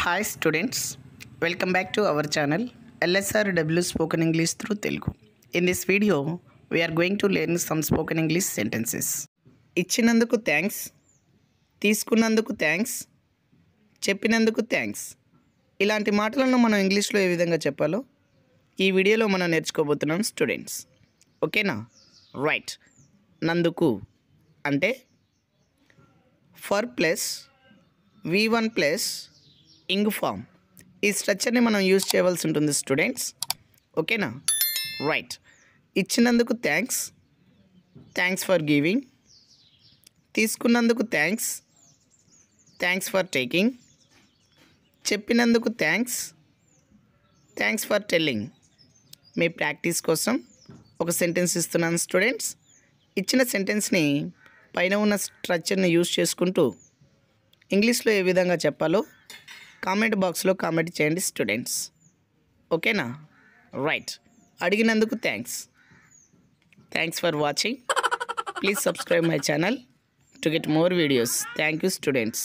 Hi students, welcome back to our channel LSRW Spoken English through Telugu. In this video, we are going to learn some spoken English sentences. ఇచ్చినందుకు thanks, తీసుకున్నందుకు thanks, చెప్పినందుకు thanks. ఇలాంటి మాటలను మనం ఇంగ్లీష్లో ఏ విధంగా చెప్పాలో ఈ వీడియోలో మనం నేర్చుకోబోతున్నాం స్టూడెంట్స్. ఓకేనా? రైట్. నందుకు అంటే for plus V1 plus ing form ఈ స్ట్రక్చర్ని మనం యూజ్ చేయవలసి ఉంటుంది స్టూడెంట్స్. ఓకేనా? రైట్. ఇచ్చినందుకు థ్యాంక్స్, థ్యాంక్స్ ఫర్ గివింగ్. తీసుకున్నందుకు థ్యాంక్స్, థ్యాంక్స్ ఫర్ టేకింగ్. చెప్పినందుకు thanks, thanks for telling. Me practice కోసం ఒక సెంటెన్స్ ఇస్తున్నాను స్టూడెంట్స్. ఇచ్చిన సెంటెన్స్ని పైన ఉన్న స్ట్రక్చర్ని యూజ్ చేసుకుంటూ ఇంగ్లీష్లో ఏ విధంగా చెప్పాలో కామెంట్ బాక్స్లో కామెంట్ చేయండి స్టూడెంట్స్. ఓకేనా? రైట్. అడిగినందుకు thanks. Thanks for watching. Please subscribe my channel to get more videos. Thank you students.